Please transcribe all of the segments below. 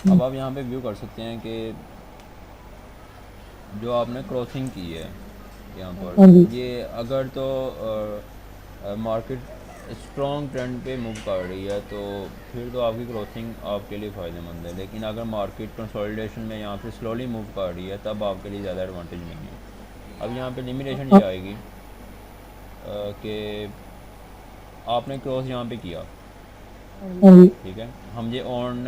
अब आप यहाँ पे व्यू कर सकते हैं कि जो आपने क्रॉसिंग की है यहाँ पर, हाँ जी। ये अगर तो मार्केट स्ट्रॉन्ग ट्रेंड पे मूव कर रही है तो फिर तो आपकी क्रॉसिंग आपके लिए फ़ायदेमंद है। लेकिन अगर मार्केट कंसोलिडेशन में यहाँ पे स्लोली मूव कर रही है तब आपके लिए ज़्यादा एडवांटेज नहीं है। अब यहाँ पे लिमिटेशन ये हाँ आएगी कि आपने क्रॉस यहाँ पे किया, हाँ जी। ठीक है, हम ये ऑन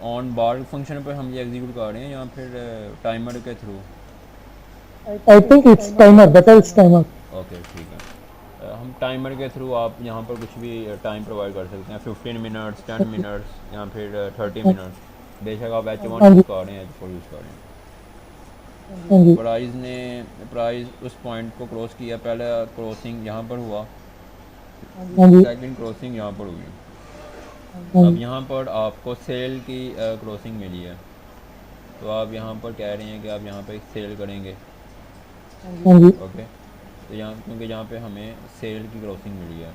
ऑन बार फंक्शन पर हम ये एग्जीक्यूट कर रहे हैं या फिर टाइमर के through? I think it's timer, better it's timer. Okay ठीक है। हम टाइमर के थ्रू आप यहाँ पर कुछ भी टाइम प्रोवाइड कर सकते हैं, 15 मिनट्स, 10 मिनट्स या फिर 30 मिनट्स। बेशक आप H1 हाँ यूज़ जी। कर रहे हैं, H4 यूज़ कर रहे हैं। हाँ जी। प्राइस उस पॉइंट को क्रॉस किया, पहले क्रॉसिंग यहाँ पर हुआ, हाँ जी। सेकंड क्रॉसिंग यहाँ पर हुई। हाँ अब जी। यहाँ पर आपको सेल की क्रॉसिंग मिली है, तो आप यहाँ पर कह रहे हैं कि आप यहाँ पे सेल करेंगे। हाँ जी। ओके, तो यहाँ क्योंकि यहाँ पे हमें सेल की क्रॉसिंग मिली है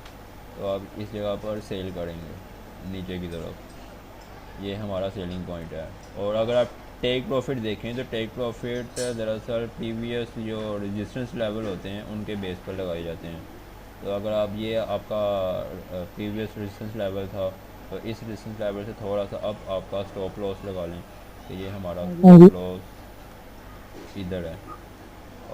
तो आप इस जगह पर सेल करेंगे नीचे की तरफ। ये हमारा सेलिंग पॉइंट है। और अगर आप टेक प्रॉफिट देखें तो टेक प्रॉफिट दरअसल प्रीवियस जो रेजिस्टेंस लेवल होते हैं उनके बेस पर लगाए जाते हैं। तो अगर आप ये आपका प्रीवियस रेजिस्टेंस लेवल था तो इस रेजिस्टेंस लेवल से थोड़ा सा अब आपका स्टॉप लॉस लगा लें कि ये हमारा हाँ जी। स्टॉप लॉस इधर है।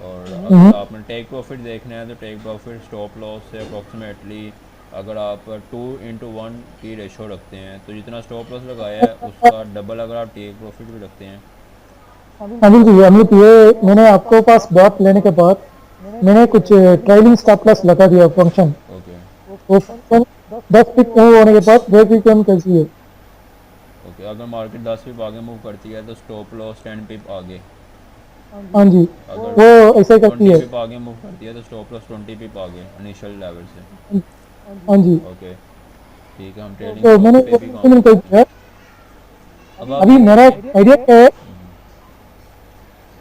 और हम्म। अगर आपने टेक प्रॉफिट देखना है तो टेक प्रॉफिट स्टॉप लॉस से अप्रॉक्सीमेटली अगर आप 2:1 की रेशो रखते हैं तो जितना स्टॉप लॉस लगाया है उसका डबल अगर आप टेक प्रॉफिट भी रखते हैं। हाँ बिल्कुल अमित, ये मैंने आपको पास बात लेने के बाद मैंने कुछ ट्रेलिंग स्टॉप लॉस लगा दिया फंक्शन। ओके वो फंक्शन 10 पिप मूव होने के बाद ब्रेक इवन कैसी है। ओके, अगर मार्केट 10 पिप आगे मूव करती है तो स्टॉप लॉस 10 पिप आगे, हाँ जी। अगर वो ऐसे ही करती 20 है। पिप आगे मूव करती है तो स्टॉप लॉस 20 पिप आगे इनिशियल लेवल से। हाँ जी। ओके ठीक है, हम ट्रेडिंग तो स्टॉप मैंने पे भी काम मैंने कर कही सकते हैं। है। अब आप अभी ये मेरा देखें, आइडिया क्या है।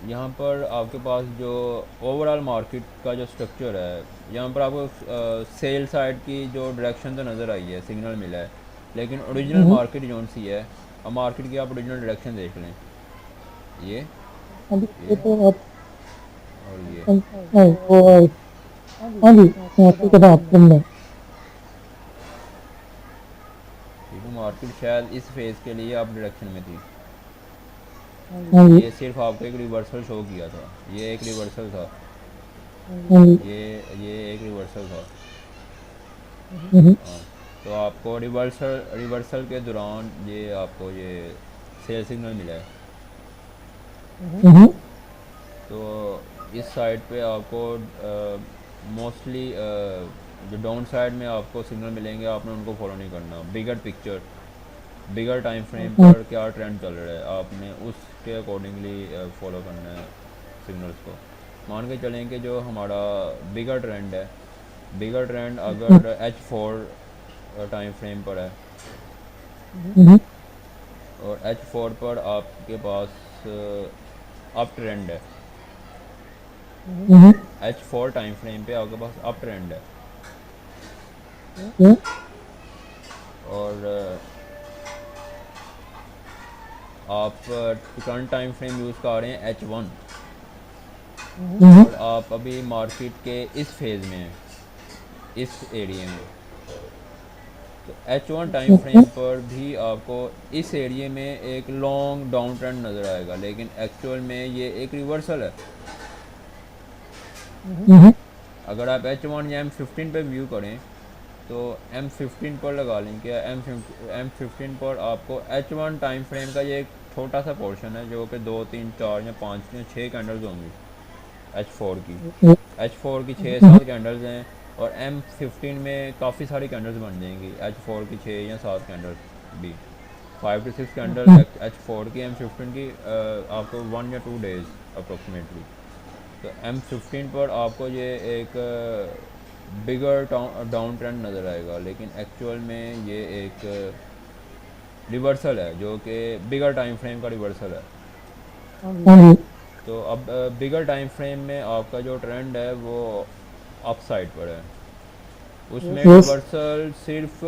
यहाँ पर आपके पास जो ओवरऑल मार्केट का जो स्ट्रक्चर है, यहाँ पर आपको सेल साइड की जो डायरेक्शन तो नज़र आई है, सिग्नल मिला है, लेकिन ओरिजिनल हम्म। मार्केट जोन सी है। अब मार्केट की आप ओरिजिनल डायरेक्शन देख लें, ये हाँ जी। ये ये तो आप और ये। नहीं वो हाँ जी, मैं आपकी कथा आपको मैं। ठीक है, मार्केट शायद इस फेज़ के लिए आप डायरेक्शन में थी। हाँ जी। ये सिर्फ आपको एक रिवर्सल शो किया था, ये एक रिवर्सल था, हाँ जी। ये ये एक रिवर्सल था। हम्म। हाँ, तो आपको रिवर्सल रिवर्सल के दौरान ये आपको ये सेल सिग्नल मिला है। हम्म। तो इस साइड पे आपको मोस्टली जो डाउन साइड में आपको सिग्नल मिलेंगे, आपने उनको फॉलो नहीं करना। बिगर पिक्चर, बिगर टाइम फ्रेम हाँ पर क्या ट्रेंड चल रहा है आपने उसके अकॉर्डिंगली फॉलो करना है सिग्नल्स को। मान के चलें कि जो हमारा बिगर ट्रेंड है, बिगर ट्रेंड अगर H4 टाइम फ्रेम पर है हम्म। और H4 पर आपके पास अप ट्रेंड है, हम्म। H4 टाइम फ्रेम पे आपके पास अप ट्रेंड है हम्म। और आप करंट टाइम फ्रेम यूज़ कर रहे हैं H1 हम्म। और आप अभी मार्केट के इस फेज़ में हैं, इस एरिया में। तो H1 टाइम फ्रेम पर भी आपको इस एरिया में एक लॉन्ग डाउन ट्रेंड नज़र आएगा, लेकिन एक्चुअल में ये एक रिवर्सल है। हम्म। अगर आप H1 या M15 पे व्यू करें तो M15 पर लगा लें, क्या M15 पर आपको H1 टाइम फ्रेम का ये एक छोटा सा पोर्शन है जो कि 2 3 4 या 5 या 6 कैंडल्स होंगी H4 की। H4 की 6 7 कैंडल्स हैं और M15 में काफ़ी सारी कैंडल्स बन जाएंगी, H4 की 6 या 7 कैंडल्स भी, 5 to 6 कैंडल H4 की, M15 की आपको 1 या 2 डेज अप्रोक्सीमेटली। तो M15 पर आपको ये एक बिगर डाउन ट्रेंड नज़र आएगा, लेकिन एक्चुअल में ये एक रिवर्सल है जो कि बिगर टाइम फ्रेम का रिवर्सल है। हाँ जी। तो अब बिगर टाइम फ्रेम में आपका जो ट्रेंड है वो अप साइड पर है। उसमें Yes. रिवर्सल सिर्फ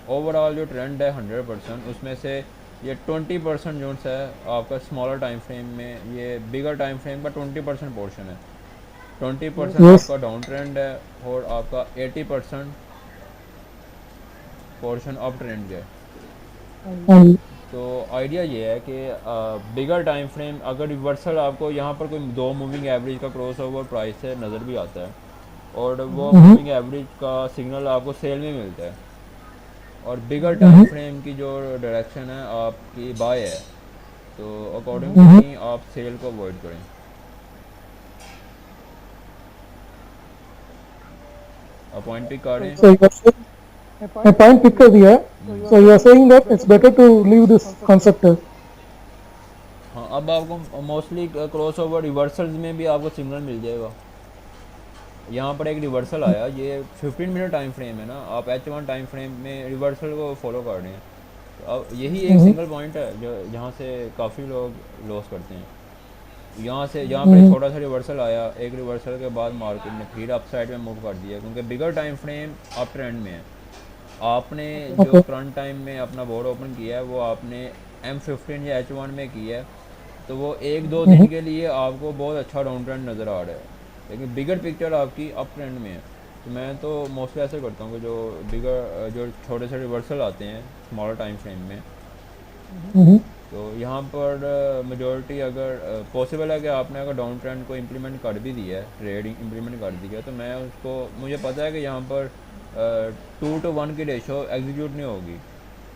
ओवरऑल जो ट्रेंड है 100%, उसमें से ये 20% जो है आपका स्मॉलर टाइम फ्रेम में, ये बिगर टाइम फ्रेम का 20% पोर्शन है। 20% Yes. आपका डाउन ट्रेंड है और आपका 80% पोर्शन अप ट्रेंड का है। हाँ जी। तो आइडिया ये है कि बिगर टाइम फ्रेम अगर रिवर्सल आपको यहाँ पर कोई दो मूविंग एवरेज का क्रॉस ओवर प्राइस से नज़र भी आता है, और वो मूविंग एवरेज का सिग्नल आपको सेल में मिलता है, और बिगर टाइम फ्रेम की जो डायरेक्शन है आपकी बाय है, तो अकॉर्डिंग टू मी आप सेल को अवॉइड करें। आप पॉइंट पिक कर रहे हैं। So you are saying, my point pick कर दिया है। So you are saying that it's better to leave this concept. हाँ, अब आपको मोस्टली क्रॉस ओवर रिवर्सल्स में भी आपको सिग्नल मिल जाएगा। यहाँ पर एक रिवर्सल आया, ये 15 मिनट टाइम फ्रेम है ना, आप H1 टाइम फ्रेम में रिवर्सल को फॉलो कर रहे हैं, तो अब यही एक सिंगल पॉइंट है जो जहाँ से काफ़ी लोग लॉस करते हैं। यहाँ पे छोटा सा रिवर्सल आया, एक रिवर्सल के बाद मार्केट ने फिर अप साइड में मूव कर दिया, क्योंकि बिगर टाइम फ्रेम अप ट्रेंड में है। आपने जो करंट टाइम में अपना बोर्ड ओपन किया है वो आपने M15 या H1 में किया है, तो वो एक दो दिन के लिए आपको बहुत अच्छा डाउन ट्रेंड नज़र आ रहा है, लेकिन बिगर पिक्चर आपकी अप ट्रेंड में है। तो मैं तो मोस्टली ऐसे करता हूँ कि जो छोटे से रिवर्सल आते हैं स्मॉलर टाइम फ्रेम में, तो यहाँ पर मेजॉरिटी अगर पॉसिबल है कि आपने अगर डाउन ट्रेंड को इम्प्लीमेंट कर भी दिया है, ट्रेडिंग इम्प्लीमेंट कर दी है, तो मैं उसको, मुझे पता है कि यहाँ पर 2:1 की रेशो एग्जीक्यूट नहीं होगी।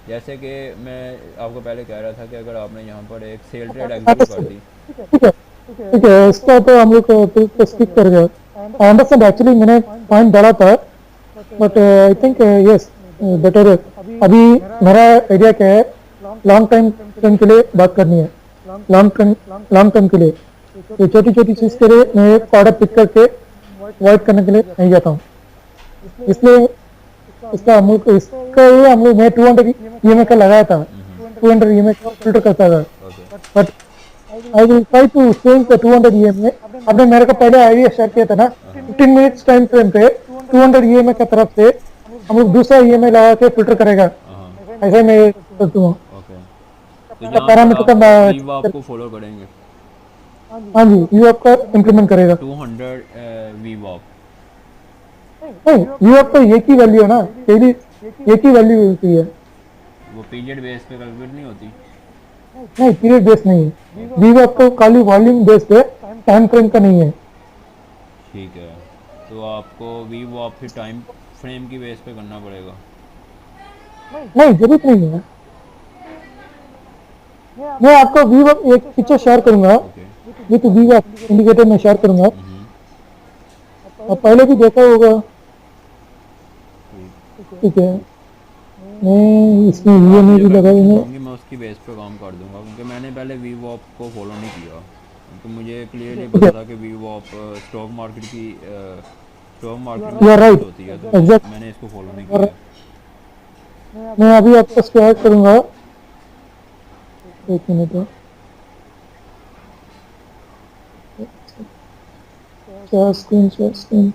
जैसे कि मैं आपको पहले कह रहा था कि अगर आपने यहाँ पर एक सेल ट्रेड एग्जीक्यूट कर दी, ठीक है, इसका तो हम लोग तो स्किप कर गए। आई अंडरस्टैंड, एक्चुअली मैंने पॉइंट डाला था, but I think yes better. अभी मेरा आइडिया क्या है, लॉन्ग टाइम फ्रेम के लिए बात करनी है, लॉन्ग टर्म के लिए। तो छोटी छोटी चीज़ के लिए मैं एक ऑर्डर पिक करके अवॉइड करने के लिए नहीं जाता हूँ, इसलिए इसका ये हम लोग मैं 200 EMA का लगाया था, 200 EMA का फिल्टर करता था, but I will try to change the 200 EMA। आपने मेरे को पहले आइडिया शेयर किया था ना, 15 मिनट्स टाइम फ्रेम पे 200 EMA का तरफ से हम लोग दूसरा EMA लगा के फिल्टर करेगा, ऐसे मैं करता हूँ। तो यहाँ पैरामीटर का पर वीव आपको फॉलो करेंगे, हाँ जी, यू आपका इम्प्लीमेंट करेगा। 200 वीव आप, नहीं, यू आपका एक ही वैल्यू है ना, डेली एक ही वैल्यू होती है। वो पीरियड बेस पे कैलकुलेट नहीं होती। नहीं, पीरियड बेस नहीं है, वीव आपको खाली वॉल्यूम बेस पे, टाइम फ्रेम का नहीं है। ठीक है, तो आपको वीव आप फिर टाइम फ्रेम की बेस पे करना पड़ेगा। नहीं, जरूरत नहीं है। मैं आपको वीव एक पिक्चर शेयर करूंगा, विथ वीव इंडिकेटर में शेयर करूंगा, आप पहले भी देखा होगा। ठीक है, मैं इसमें EMA भी लगाएंगे। मैं उसकी बेस पे काम कर दूंगा, क्योंकि मैंने पहले वीव ऑप को फॉलो नहीं किया, क्योंकि मुझे क्लियरली पता था कि वीव ऑप स्टॉक मार्केट You are में right. होती है, तो Exact. मैंने इसको फॉलो नहीं किया। मैं अभी आपको शेयर करूंगा, एक मिनट है, शेयर स्क्रीन।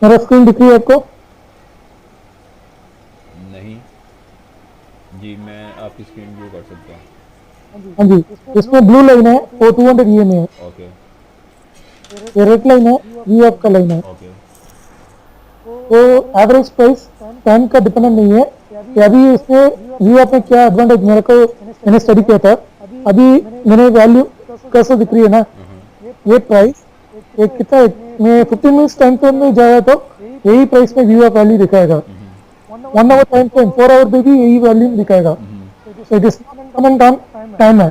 मेरा स्क्रीन दिख रही है आपको? नहीं जी, मैं आपकी स्क्रीन व्यू कर सकता हूँ। हाँ जी, इसमें ब्लू लाइन है वो 200 EMA है, ओके ये रेड लाइन है ये आपका लाइन है। ओके तो एवरेज प्राइस टाइम का डिपेंडेंट नहीं है कि अभी इसमें व्यू आप में क्या एडवांटेज मेरे को, मैंने स्टडी किया था, अभी मैंने वैल्यू कैसे दिख रही है ना, ये प्राइस एक कितना मैं 15 मिनट्स टाइम फ्रेम में जाएगा तो यही प्राइस में व्यू ऑफ वैल्यू दिखाएगा, 1 आवर टाइम फ्रेम 4 आवर पे भी यही वैल्यू दिखाएगा। So it is dependent on time है,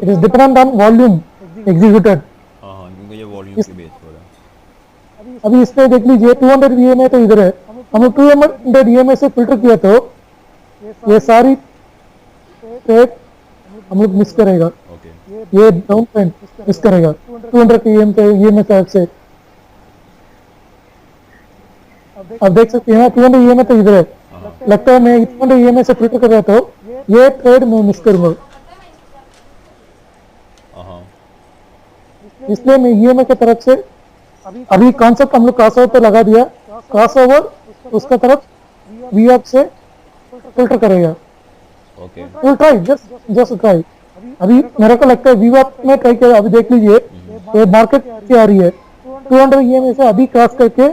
it is dependent on volume executed. हाँ, क्योंकि ये वॉल्यूम की बेस पर है। अभी इसमें देख लीजिए 200 EMA तो इधर है, हम लोग 200 EMA से फिल्टर किया तो ये सारी ट्रेड हम लोग मिस करेगा, ओके ये डाउन ट्रेंड मिस करेगा 200 के EMA के से। आप देख सकते हैं 200 EMA तो इधर है, लगता है मैं 200 EMA से फिल्टर कर रहा था, ये ट्रेड मैं मिस करूंगा। हाँ इसलिए मैं ईएमआई की तरफ से अभी कॉन्सेप्ट हम लोग क्रॉस ओवर पे लगा दिया, क्रॉस ओवर उसका तरफ वी ऑफ से फिल्टर करेगा। Okay will try, just just try. अभी मेरे को लगता है वी ऑफ में ट्राई किया, अभी देख लीजिए ये मार्केट क्या आ रही है, 200 ईएमआई से अभी क्रॉस करके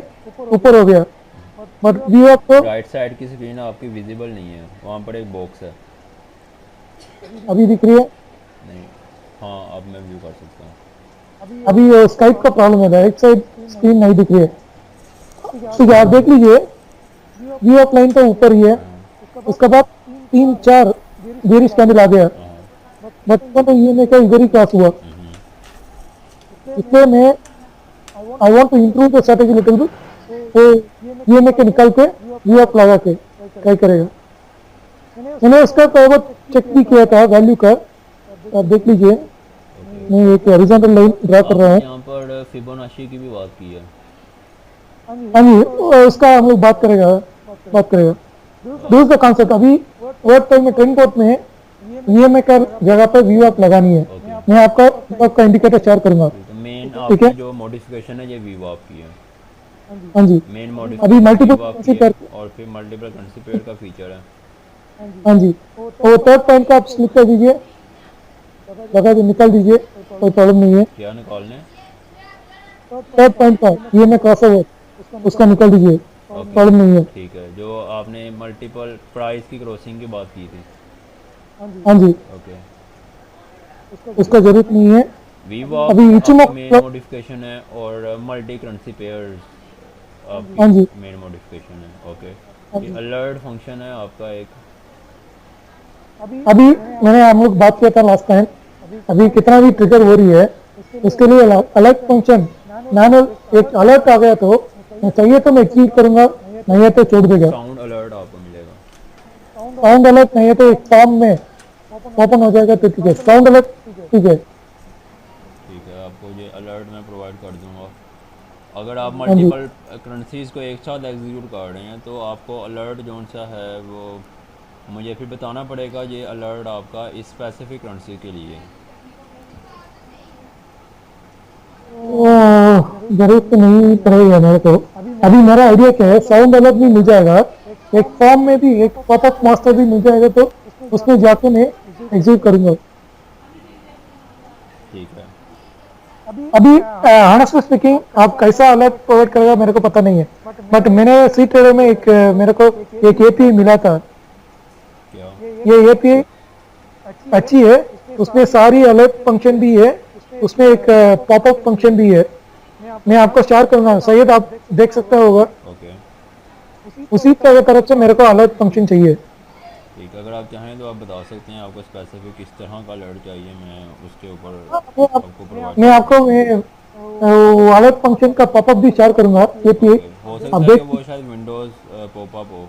ऊपर हो गया, बट वी ऑफ तो राइट साइड की स्क्रीन आपकी विजिबल नहीं है, वहाँ पर एक बॉक्स है। अभी दिख रही है। नहीं, हाँ अब मैं व्यू कर सकता हूँ। अभी स्काइप का प्रॉब्लम है, राइट साइड स्क्रीन नहीं दिख रही है। ठीक है, आप देख लीजिए वी ऑफ लाइन तो ऊपर ही है, उसके बाद 3-4 बेरिश कैंडल आ गया, बट तो ईएमआई का इधर ही क्रॉस हुआ। इसलिए मैं I want to improve the strategy little bit, तो ईएमआई के निकल के वी ऑफ लगा के ट्राई करेगा। मैंने उसका तो बहुत चेक भी किया था वैल्यू का, आप देख लीजिए मैं एक हॉरिजॉन्टल लाइन ड्रा कर रहा हूँ। यहाँ पर फिबोनाची की भी बात की है। हाँ जी, उसका हम लोग बात करेगा। This the concept. अभी वर्ड टाइम में ट्रेंड कोड में ईएमआई का जगह पर वी ऑफ लगानी है। मैं आपका इंडिकेटर शेयर करूंगा। तो मेन ठीक है। आपकी जो मॉडिफिकेशन है ये वीव आप की है। हाँ जी, मेन अभी मॉडिफिकेशन मल्टीपल वीव आप करेंसी की है कर, और फिर मल्टीपल करेंसी पेयर का फीचर है। हाँ जी, वो थर्ड पॉइंट का आप स्लिप कर दीजिए, लगा के निकाल दीजिए, कोई प्रॉब्लम नहीं है। क्या निकालने? थर्ड पॉइंट का ईएमआई क्रॉसओवर उसका निकाल दीजिए, प्रॉब्लम नहीं है। ठीक है, जो आपने मल्टीपल प्राइस की क्रॉसिंग की बात की थी। हाँ जी, ओके, उसका जरूरत नहीं है। वीव अभी इचिमो मेन मॉडिफिकेशन है और मल्टी करेंसी पेयर्स हाँ आपकी जी, मेन मॉडिफिकेशन है। ओके, हाँ ये जी। अलर्ट फंक्शन है आपका एक। अभी मैंने हम लोग बात किया था लास्ट टाइम, अभी कितना भी ट्रिगर हो रही है उसके लिए अलर्ट फंक्शन मैनुअल एक अलर्ट आ गया तो मैं चाहिए तो मैं एक्सीड करूंगा, नहीं है तो छोड़ देगा। साउंड अलर्ट आपको मिलेगा। साउंड अलर्ट नहीं है तो एक फॉर्म में ओपन हो जाएगा, तो ठीक है। साउंड अलर्ट ठीक है। ठीक है, आपको ये अलर्ट मैं प्रोवाइड कर दूंगा। अगर आप हाँ जी, मल्टीपल करेंसीज को एक साथ एग्जीक्यूट कर रहे हैं तो आपको अलर्ट जो सा है वो मुझे फिर बताना पड़ेगा, ये अलर्ट आपका इस स्पेसिफिक करेंसी के लिए है। जरूरत तो नहीं पड़ेगा मेरे को। अभी मेरा आइडिया क्या है, साउंड अलर्ट भी मिल जाएगा, एक फॉर्म में भी एक पॉपअप मास्टर भी मिल जाएगा, तो उसमें जाके मैं एग्जीक्यूट करूंगा। ठीक है, अभी ऑनेस्टली स्पीकिंग आप कैसा अलर्ट प्रोवाइड करेगा मेरे को पता नहीं है, बट मैंने सी ट्रेडर में एक मेरे को एक एपीआई मिला था। क्या? ये एपीआई अच्छी है, उसमें सारी अलर्ट फंक्शन भी है, उसमें एक पॉपअप फंक्शन भी है। मैं आपको शेयर करूंगा, सैयद आप देख सकते होगा। ओके, उसी तरफ से मेरे को अलर्ट फंक्शन चाहिए। ठीक है, अगर आप चाहें तो आप बता सकते हैं आपको स्पेसिफिक किस तरह का अलर्ट चाहिए, मैं उसके ऊपर आपको प्रोवाइड मैं कर आपको अलर्ट फंक्शन का पॉपअप भी शेयर करूंगा एपीआई। ओके, हो सकता आप है कि देख, वो शायद विंडोज़ पॉपअप हो।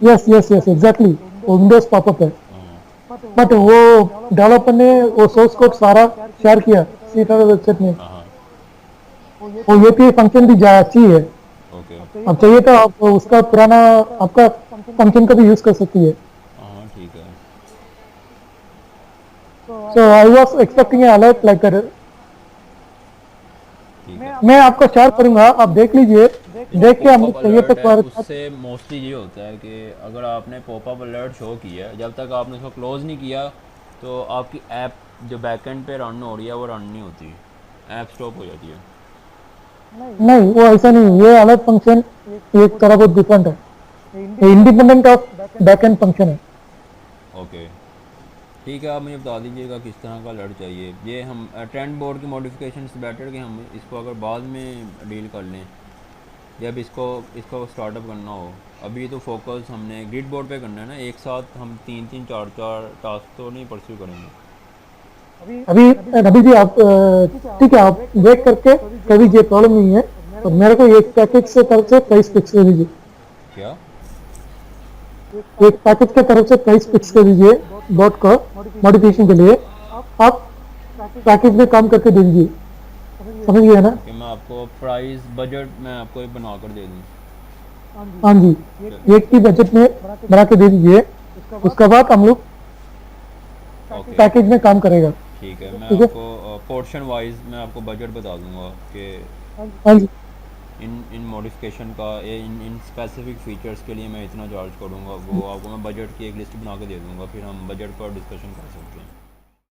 यस यस यस एग्जैक्टली, वो विंडोज पॉपअप है, हाँ बट वो डेवलपर ने वो सोर्स कोड सारा शेयर किया सी ट्रेडर वेबसाइट में। हाँ हाँ, वो एपीआई फंक्शन भी अच्छी है। ओके, अब चाहिए तो आप उसका पुराना आपका फंक्शन का भी यूज कर सकती है। हाँ ठीक है, so I was expecting alert like that. ठीक है। मैं आपको शेयर करूंगा, आप देख लीजिए, देख के हम पॉपअप चाहिए तो अलर्ट है, उससे मोस्टली ये होता है कि अगर आपने पॉपअप अलर्ट शो किया है, जब तक आपने उसको क्लोज नहीं किया तो आपकी ऐप जो बैकएंड पे रन हो रही है वो रन नहीं होती, ऐप स्टॉप हो जाती है। नहीं, वो ऐसा नहीं, ये अलर्ट फंक्शन एक तरह बहुत डिफरेंट है, इंडिपेंडेंट ऑफ बैकएंड फंक्शन है। ओके, ठीक है, आप मुझे बता दीजिएगा किस तरह का अलर्ट चाहिए। ये हम ट्रेंड बोर्ड की मॉडिफिकेशन से बेटर कि हम इसको अगर बाद में डील कर लें, जब इसको इसको स्टार्टअप करना हो। अभी तो फोकस हमने ग्रिड बोर्ड पे करना है ना, एक साथ हम 3-3 4-4 टास्क तो नहीं परस्यू करेंगे। अभी अभी भी आप ठीक है, आप देख करके कभी ये प्रॉब्लम नहीं है, तो मेरे को एक पैकेज से तरफ से प्राइस फिक्स कर दीजिए, क्या? एक पैकेज के तरफ से प्राइस फिक्स कर दीजिए डॉट का मॉडिफिकेशन के लिए। आप पैकेज में काम करके दे दीजिए, समझ गए ना? कि मैं आपको प्राइस बजट मैं आपको एक बना कर दे दूँ। हाँ जी, एक की बजट में बना के दे दीजिए, उसके बाद हम लोग ओके, पैकेज में काम करेगा। ठीक है, मैं ठीक है आपको पोर्शन वाइज मैं आपको बजट बता दूंगा कि हाँ जी इन मॉडिफिकेशन का इन स्पेसिफिक फ़ीचर्स के लिए मैं इतना चार्ज करूँगा, वो आपको मैं बजट की एक लिस्ट बना के दे दूँगा, फिर हम बजट पर डिस्कशन कर सकते हैं।